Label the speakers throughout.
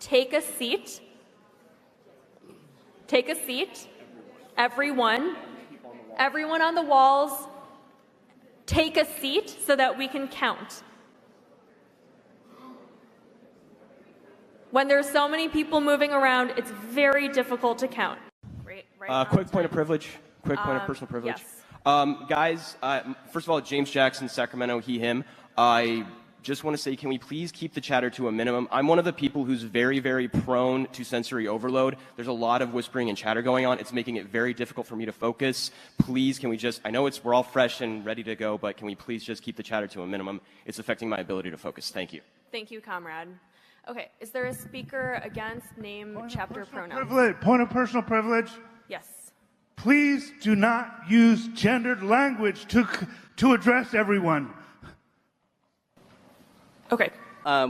Speaker 1: take a seat. Take a seat. Everyone on the walls, take a seat so that we can count. When there's so many people moving around, it's very difficult to count.
Speaker 2: Quick point of privilege. Quick point of personal privilege.
Speaker 1: Yes.
Speaker 2: Guys, first of all, James Jackson, Sacramento, he, him. I just want to say, can we please keep the chatter to a minimum? I'm one of the people who's very, very prone to sensory overload. There's a lot of whispering and chatter going on. It's making it very difficult for me to focus. Please, can we just, I know we're all fresh and ready to go, but can we please just keep the chatter to a minimum? It's affecting my ability to focus. Thank you.
Speaker 1: Thank you, comrade. Okay, is there a speaker against name, chapter, pronoun?
Speaker 3: Point of personal privilege.
Speaker 1: Yes.
Speaker 3: Please do not use gendered language to address everyone.
Speaker 1: Okay.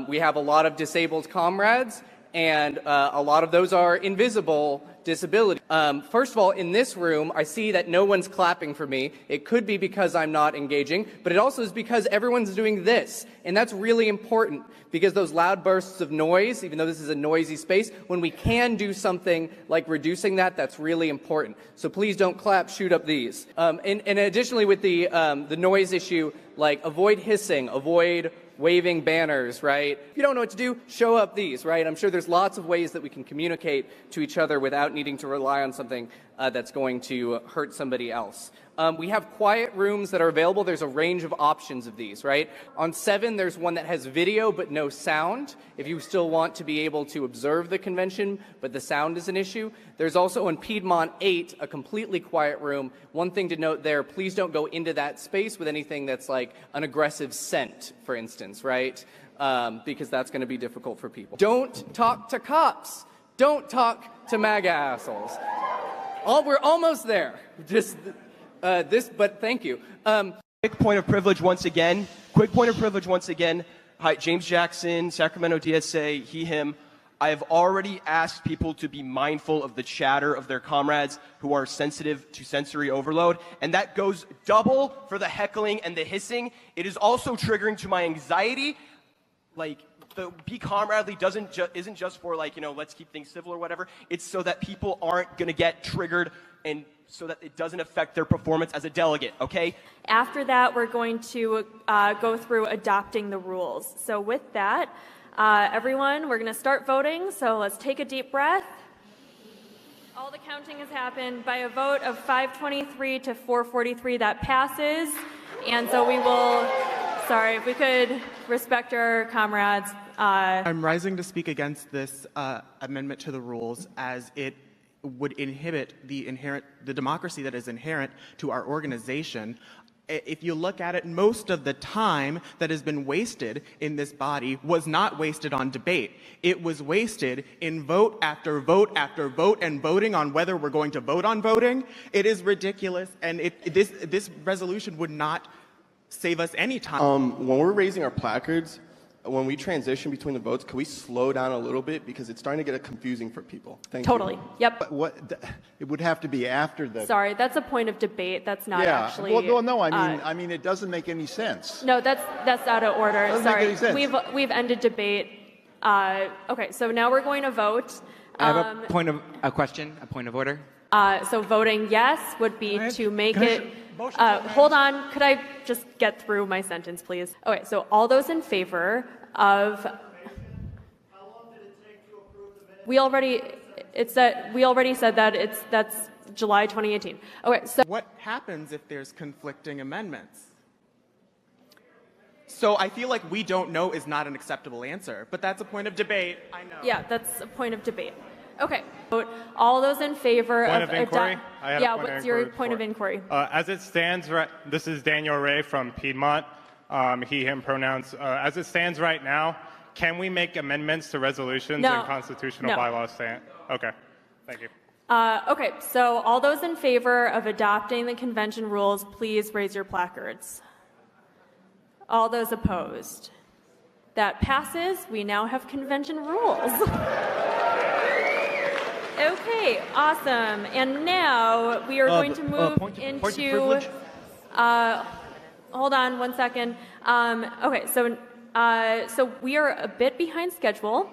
Speaker 4: We have a lot of disabled comrades, and a lot of those are invisible disability. First of all, in this room, I see that no one's clapping for me. It could be because I'm not engaging, but it also is because everyone's doing this. And that's really important, because those loud bursts of noise, even though this is a noisy space, when we can do something like reducing that, that's really important. So please don't clap, shoot up these. And additionally with the noise issue, like avoid hissing, avoid waving banners, right? If you don't know what to do, show up these, right? I'm sure there's lots of ways that we can communicate to each other without needing to rely on something that's going to hurt somebody else. We have quiet rooms that are available. There's a range of options of these, right? On 7, there's one that has video but no sound, if you still want to be able to observe the convention, but the sound is an issue. There's also on Piedmont 8, a completely quiet room. One thing to note there, please don't go into that space with anything that's like an aggressive scent, for instance, right? Because that's going to be difficult for people. Don't talk to cops. Don't talk to MAGA assholes. We're almost there. Just but thank you.
Speaker 2: Quick point of privilege once again. Quick point of privilege once again. Hi, James Jackson, Sacramento DSA, he, him. I have already asked people to be mindful of the chatter of their comrades who are sensitive to sensory overload, and that goes double for the heckling and the hissing. It is also triggering to my anxiety. Like, the be comradely isn't just for, like, you know, let's keep things civil or whatever. It's so that people aren't going to get triggered and so that it doesn't affect their performance as a delegate, okay?
Speaker 1: After that, we're going to go through adopting the rules. So with that, everyone, we're going to start voting. So let's take a deep breath. All the counting has happened. By a vote of 523 to 443, that passes. And so we will, sorry, if we could respect our comrades.
Speaker 5: I'm rising to speak against this amendment to the rules, as it would inhibit the democracy that is inherent to our organization. If you look at it, most of the time that has been wasted in this body was not wasted on debate. It was wasted in vote after vote after vote and voting on whether we're going to vote on voting. It is ridiculous, and this resolution would not save us any time.
Speaker 6: When we're raising our placards, when we transition between the votes, can we slow down a little bit, because it's starting to get confusing for people? Thank
Speaker 1: Totally.
Speaker 6: you.
Speaker 1: Yep.
Speaker 7: It would have to be after the.
Speaker 1: Sorry, that's a point of debate. That's not actually.
Speaker 7: Well, no, I mean, it doesnn't make any sense.
Speaker 1: No, that's out of order.
Speaker 7: Doesn't
Speaker 1: Sorry,
Speaker 7: make any sense.
Speaker 1: we've ended debate. Okay, so now we're going to vote.
Speaker 8: I have a question, a point of order.
Speaker 1: So voting yes would be to make it. Hold on, could I just get through my sentence, please? Okay, so all those in favor of. How long did it take to approve the minutes? We already said that that's July 2018. Okay, so
Speaker 5: what happens if there's conflicting amendments? So I feel like we don't know is not an acceptable answer, but that's a point of debate. I know.
Speaker 1: Yeah, that's a point of debate. Okay. Vote all those in favor
Speaker 9: point of inquiry?
Speaker 1: What's your point of inquiry?
Speaker 9: As it stands, this is Daniel Ray from Piedmont, he, him pronouns. As it stands right now, can we make amendments to resolutions and constitutional bylaws? Okay. Thank you.
Speaker 1: Okay, so all those in favor of adopting the convention rules, please raise your placards. All those opposed? That passes. We now have convention rules. Okay, awesome. And now we are going to move into. Hold on one second. Okay, so we are a bit behind schedule.